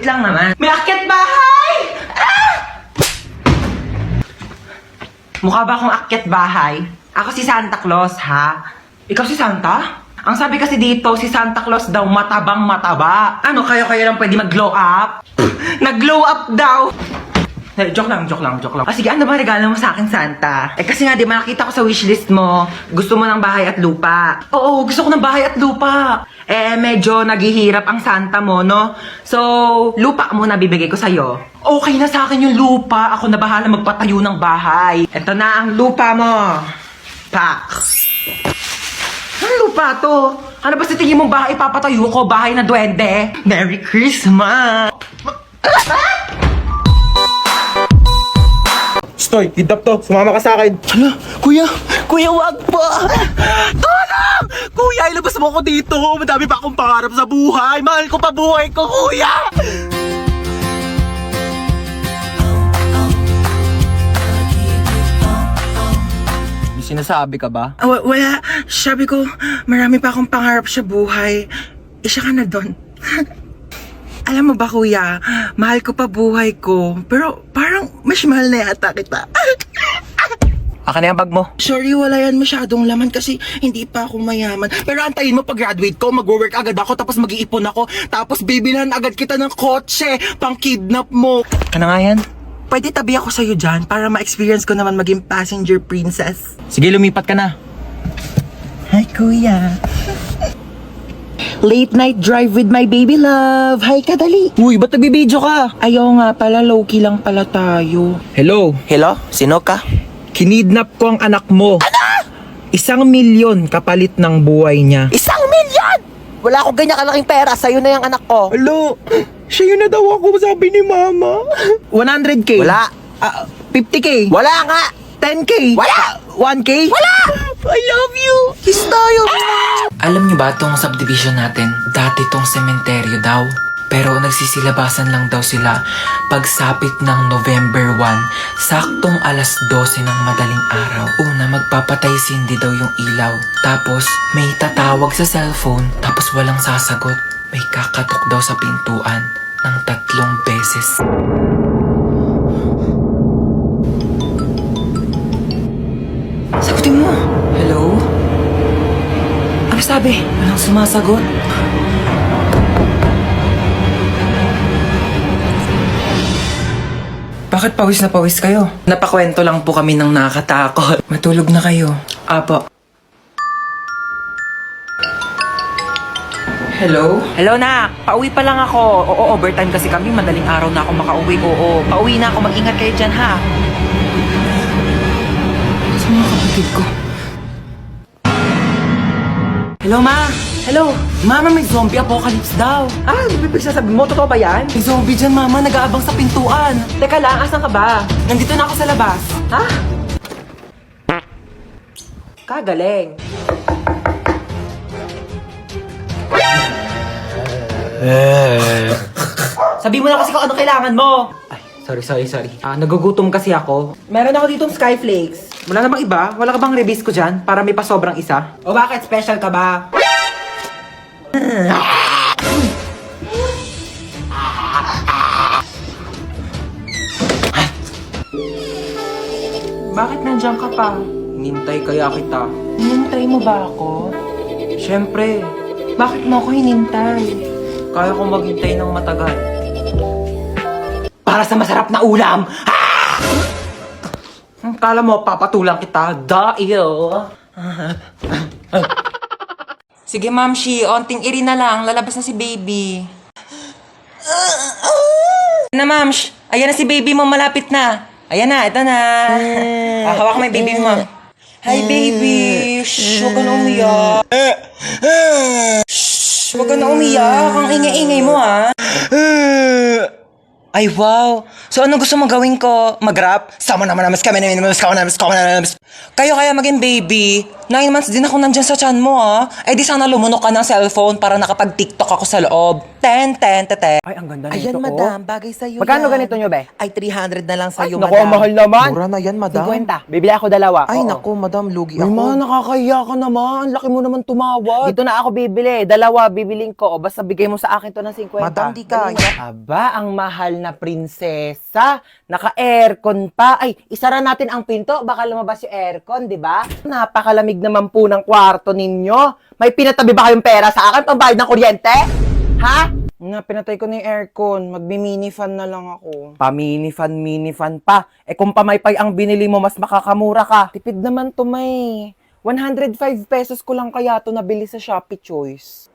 Wait lang naman. May akyat bahay! Ah! Mukha ba akong akyat bahay? Ako si Santa Claus, ha? Ikaw si Santa? Ang sabi kasi dito, si Santa Claus daw matabang mataba. Ano, kayo lang pwede mag-glow up? Nag-glow up daw! Joke lang. Sige, ano ba regalo mo sa akin, Santa? Kasi nga, di ba nakita ko sa wishlist mo, gusto mo ng bahay at lupa. Oo, gusto ko ng bahay at lupa. Medyo naghihirap ang Santa mo, no? So, lupa muna bibigay ko sa'yo. Okay na sa akin yung lupa. Ako na bahala magpatayo ng bahay. Ito na ang lupa mo. Pak. Anong lupa to? Ano ba sa tingin mong bahay papatayo ko? Bahay na duwende? Merry Christmas! Stoy, kidnap to. Sumama ka sa akin. Hala, kuya, wag po! Tulong! Kuya, ilabas mo ako dito. Madami pa akong pangarap sa buhay. Mahal ko pa buhay ko, kuya! May sinasabi ka ba? Wala. Sabi ko, marami pa akong pangarap sa buhay. Isa ka na doon. Alam mo ba, kuya, mahal ko pa buhay ko. Pero parang mas mahal na yata kita. Aka na yung bag mo. Sorry, wala yan masyadong laman kasi hindi pa ako mayaman. Pero antayin mo pag graduate ko, mag-work agad ako, tapos mag-iipon ako. Tapos bibilhan agad kita ng kotse, pang kidnap mo. Ano nga yan? Pwede tabi ako sa'yo dyan para ma-experience ko naman maging passenger princess. Sige, lumipat ka na. Hi, kuya. Late night drive with my baby love. Hi, kadali. Uy, ba't nagbibideo ka? Ayaw nga pala, low-key lang pala tayo. Hello, Hello? Sino ka? kinidnap ko ang anak mo. Ano? 1,000,000 kapalit ng buhay niya. 1,000,000! Wala akong ganyan kalaking pera, sa'yo na yung anak ko. Hello, siya yun na daw ako, sabi ni mama. 100K? Wala. 50K? Wala nga! 10K? Wala! 1K? Wala! I love you! Kiss tayo! Alam niyo ba tong subdivision natin? Dati tong sementeryo daw. Pero nagsisilabasan lang daw sila pagsapit ng November 1, saktong alas 12 ng madaling araw. Una, magpapatay sindi daw yung ilaw. Tapos, may tatawag sa cellphone, tapos walang sasagot. May kakatok daw sa pintuan ng 3 beses. Sagutin mo. Hello? Ano sabi? Walang sumasagot. Bakit pawis na pawis kayo? Napakwento lang po kami ng nakakatakot. Matulog na kayo. Apo. Hello? Hello, nak. Pauwi pa lang ako. Oo, overtime kasi kami. Madaling araw na ako makauwi. Oo, pauwi na ako. Mag-ingat kayo dyan, ha? Sa mga kapatid ko. Hello, ma. Hello. Mama, may zombie apocalypse daw. Ah, bibig sasabi mo? Totoo ba yan? May zombie dyan, mama. Nag-aabang sa pintuan. Teka lang, asan ka ba? Nandito na ako sa labas. Ha? Kagaling. Sabi mo na kasi kung ano kailangan mo. Ay, sorry. Nagugutom kasi ako. Meron ako ditong Skyflakes. Wala na bang iba? Wala ka bang release ko dyan? Para may pasobrang isa? O bakit? Special ka ba? Bakit nandiyan ka pa? Hinintay kaya kita. Hinintay mo ba ako? Siyempre. Bakit mo ako hinintay? Kaya kong maghintay ng matagal. Para sa masarap na ulam! Ah! Kala mo, papatulang kita dahil... Sige, Mamshi. Onting iri na lang. Lalabas na si baby. Ayan na, Mamsh. Ayan na si baby mo. Malapit na. Ayan na. Ito na. Hawak mo yung baby mo. Hi, baby. Shh, huwag ka na umiyak. Shh, huwag ka na umiyak. Ang ingay-ingay mo, ha? Ay, wow. So, ano gusto mong gawin ko? Mag-rap? Sama naman namin kami Kayo kaya maging baby. 9 months din ako nandyan sa tiyan mo, ah. Eh, di sana lumunok ka ng cellphone para nakapag-tiktok ako sa loob. Ten. Ay, ang ganda Ayan, nito, madam, bagay sa'yo Magkano yan. ganito nyo, be? Ay, 300 na lang sa'yo, Naku, madam. ang mahal naman. Mura na yan, madam. 50. Bibili ako dalawa. Ay, Oo. naku, madam, lugi Ay, ako. ma, nakakahiya ka naman. Laki mo naman tumawad. Dito na ako bibili. Dalawa bibiling ko. O basta bigay mo sa akin to ng 50. Madam, di kaya. Aba, ang mahal na prinsesa. Naka-aircon pa. Ay, isara natin ang pinto. Baka lumabas yung aircon, di ba? Napakalamig naman po ng kwarto ninyo. May pinatabi ba kayong pera sa akin? Pambayad ng kuryente? Ha? Nga, pinatay ko na yung aircon. Magmi-mini fan na lang ako. Mini fan pa. Eh kung pamaypay ang binili mo, mas makakamura ka. Tipid naman to, may. 105 pesos ko lang kaya to nabili sa Shopee Choice.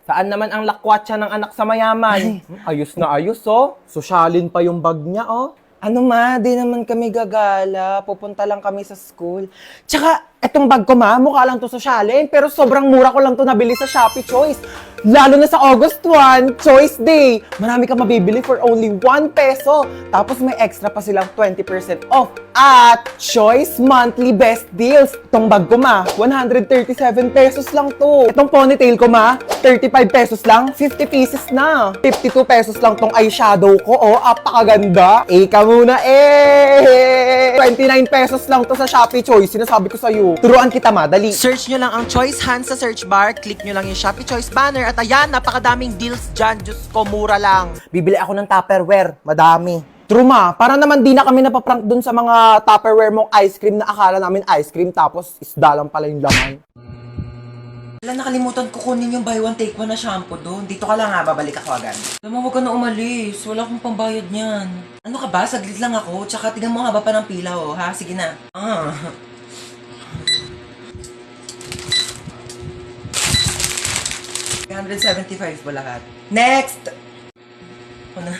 Saan naman ang lakwatsa ng anak sa mayaman? Ayos na ayos, oh. Sosyalin pa yung bag niya, oh. Ano ma, di naman kami gagala. Pupunta lang kami sa school. Tsaka, etong bag ko ma, mukha lang to sosyalin. Pero sobrang mura ko lang to nabili sa Shopee Choice. Lalo na sa August 1, Choice Day. Marami ka mabibili for only 1 peso. Tapos may extra pa silang 20% off. At Choice Monthly Best Deals. Itong bag ko ma, 137 pesos lang to. Itong ponytail ko ma, 35 pesos lang, 50 pieces na. 52 pesos lang tong eyeshadow ko, oh, apakaganda. Ika muna, 29 pesos lang to sa Shopee Choice. Sinasabi ko sa'yo. Turuan kita ma, dali. Search nyo lang ang Choice Hands sa search bar, click nyo lang yung Shopee Choice banner, at ayan, napakadaming deals dyan. Diyos ko, mura lang. Bibili ako ng Tupperware. Madami. True ma, para naman di na kami napaprank dun sa mga Tupperware mong ice cream na akala namin ice cream tapos isda lang pala yung laman. Wala, nakalimutan ko kunin yung buy one take one na shampoo doon. Dito ka lang ha, babalik ako agad. Alam mo, huwag ka na umalis. Wala akong pambayad niyan. Ano ka ba? Saglit lang ako. Tsaka tignan mo haba pa ng pila, oh. Ha? Sige na. Ah. $175 ba lahat? Next! Ano?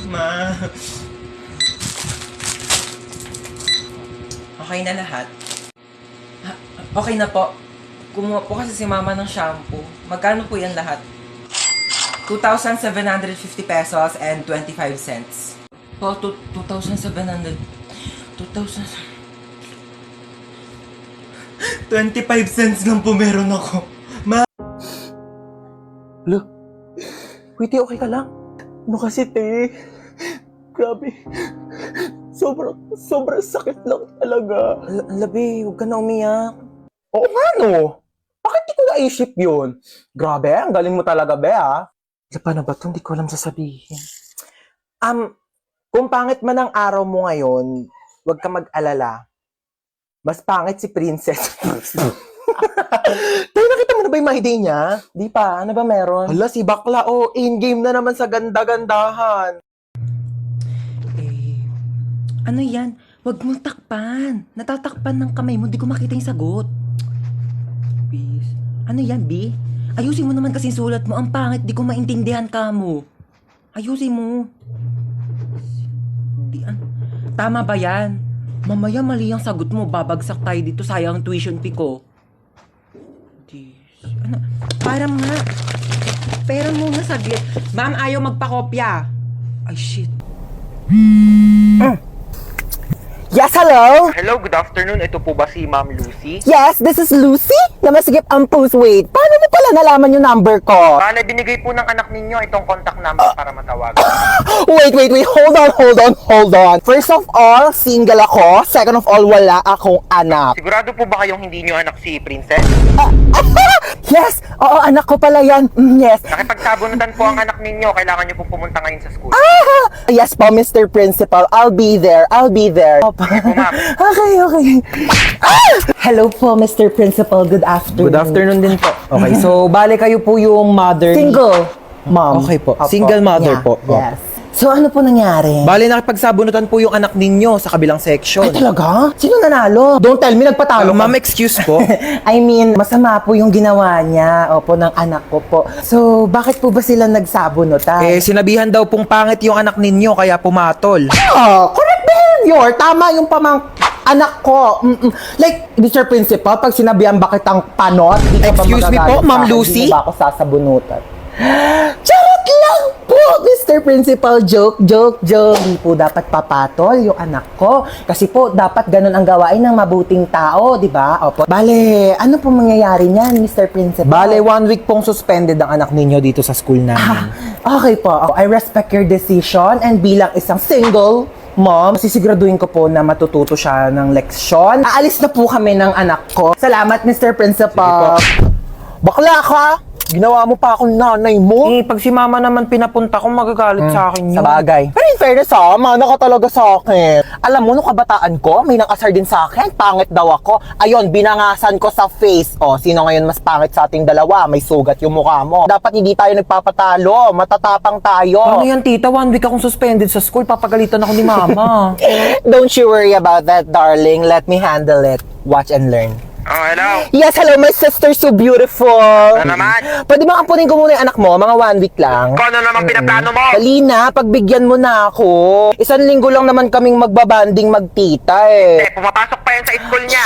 Ma. Okay na lahat? Okay na po. Kumuha po kasi si mama ng shampoo. Magkano po yan lahat? 2,750 pesos and 25 cents. Po, 2,700. 2,000. 25 cents lang po meron ako. Wait, okay ka lang? Ano kasi te? Grabe. Sobrang sakit lang talaga. Labi, huwag ka na umiyak. Oo nga no. Bakit di ko na-isip yun? Grabe, ang galing mo talaga, be ah. Paano ba ito? Hindi ko alam sasabihin. Kung pangit man ang araw mo ngayon, huwag ka mag-alala. Mas pangit si Princess. Tayo, nakita mo na ba yung my day niya? Di pa, ano ba meron? Hala, si bakla, oh, in-game na naman sa ganda-gandahan. Ano yan? Huwag mong takpan. Natatakpan ng kamay mo. Di ko makita yung sagot. Please. Ano yan, B? Ayusin mo naman kasi sulat mo. Ang pangit. Di ko maintindihan ka mo. Ayusin mo. Tama ba yan? Mamaya mali ang sagot mo. Babagsak tayo dito. Sayang ang tuition fee ko. Ano? Parang nga. Pera muna saglit. Ma'am, ayaw magpakopya. Ay, shit. Yes, hello? Hello, good afternoon. Ito po ba si Ma'am Lucy? Yes, this is Lucy. Namasigip ang post wait. Paano mo pala nalaman yung number ko? Bale, binigay po ng anak ninyo itong contact number para matawagan. Wait. Hold on. First of all, single ako. Second of all, wala akong anak. Sigurado po ba kayong hindi nyo anak si Princess? Yes! Oo, anak ko pala yan. Yes. Nakipagsabunutan po ang anak ninyo. Kailangan nyo pong pumunta ngayon sa school. Yes po, Mr. Principal. I'll be there. Sige po, ma'am. Okay. Hello po, Mr. Principal. Good afternoon. Good afternoon din po. Okay, so bale kayo po yung mother ni- Single, mom. Okay po. Opo. Single mother Yeah, po. Yes. So, ano po nangyari? Bale, nakipagsabunutan po yung anak ninyo sa kabilang section. Ay, talaga? Sino nanalo? Don't tell me, nagpatalo ka. Ma'am, excuse po. I mean, masama po yung ginawa niya, opo, ng anak ko po. So, bakit po ba sila nagsabunutan? Sinabihan daw pong pangit yung anak ninyo kaya pumatol. Oh, correct ba yun? Tama yung Anak ko, like, Mr. Principal, pag sinabihan ba kitang panot, di ka ba Excuse me po, magagalit Ma'am sa akin? Lucy? Di ba ako sasabunutan? Charot lang po, Mr. Principal. Joke. Di po dapat papatol yung anak ko. Kasi po, dapat ganun ang gawain ng mabuting tao, di ba? Opo. Bale, ano po mangyayari niyan, Mr. Principal? Bale, 1 week pong suspended ang anak ninyo dito sa school namin. Okay po. I respect your decision and bilang isang single mom, sisiguraduhin ko po na matututo siya ng leksyon. Aalis na po kami ng anak ko. Salamat, Mr. Principal. Bakla ka! Ginawa mo pa akong nanay mo. Eh, pag si mama naman pinapunta ko, magagalit sa akin yun. Sa bagay. Pero in fairness mana ka talaga sa akin. Alam mo, nung kabataan ko, may nakasar din sa akin. Pangit daw ako. Ayun, binangasan ko sa face. O, sino ngayon mas pangit sa ating dalawa? May sugat yung mukha mo. Dapat hindi tayo nagpapatalo. Matatapang tayo. Ano yan, tita? 1 week akong suspended sa school. Papagalitan ako ni mama. Don't you worry about that, darling. Let me handle it. Watch and learn. Oh, hello. Yes, hello, my sister, so beautiful. Ano naman? Pwede ba ampunin ko muna yung anak mo? Mga 1 week lang. Kung ano naman pinaplano mo? Dali na, pagbigyan mo na ako. 1 linggo lang naman kaming magbabanding magtita eh. Pumapasok pa yan sa school niya.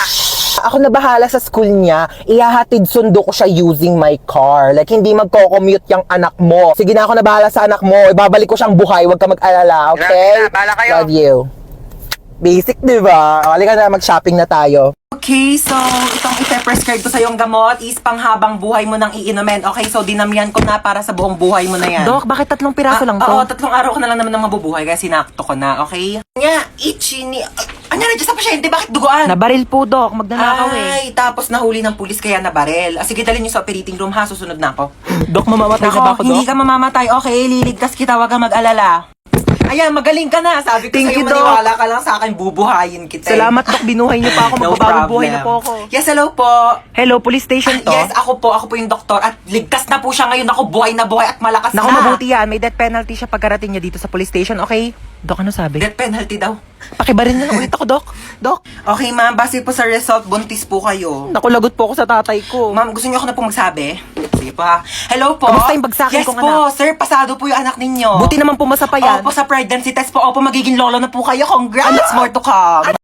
Ako na bahala sa school niya. Ihahatid sundo ko siya using my car. Like, hindi magko-commute yung anak mo. Sige na, ako na bahala sa anak mo. Ibabalik ko siyang buhay. Huwag ka mag-alala, okay? Grabe na, bahala kayo. Love you. Basic, di ba? Halika na, mag-shopping na tayo. Okay, so itong ipe-prescribe ko sa yung gamot is panghabang buhay mo nang iinumin. Okay, so dinamihan ko na para sa buong buhay mo na yan. Dok, bakit 3 piraso lang to? Oo, 3 araw ka na lang naman nang mabubuhay kaya sinakto ko na, okay? Nga, itchy ni... Anya na sa pasyente, bakit duguan? Nabaril po, Dok. Magnanakaw eh. Ay, tapos nahuli ng pulis kaya nabarel. Sige, dalhin niyo sa operating room ha, susunod na ako. Dok, mamamatay na ba ako, Nako, hindi Dok? ka mamamatay. Okay, liligtas kita, wag kang mag-alala. Ayan, magaling ka na. Sabi ko Thank sa'yo, you, Doc. maniwala ka lang sa akin, bubuhayin kita. Salamat, Dok. Binuhay niyo pa ako. No Magbabagong buhay na problem. po ako. Yes, hello po. Hello, police station to? Yes, ako po yung doktor at ligtas na po siya ngayon. Ako buhay na buhay at malakas Naku, na. mabuti yan. May death penalty siya pagkarating niya dito sa police station, okay? Dok, ano sabi? Death penalty daw. Pakibaril na lang ulit ako, Dok. Dok, Okay, ma'am. Base po sa result, buntis po kayo. naku, lagot po ako sa tatay ko. Ma'am, gusto niyo ako na po magsabi? Sige po ha. Hello po. Kamusta yung bagsakin yes kong po, sir. Pasado po yung anak ninyo. Buti naman pumasa pa yan. Opo, sa pregnancy test po. Opo, magiging lolo na po kayo. Congrats. More to come.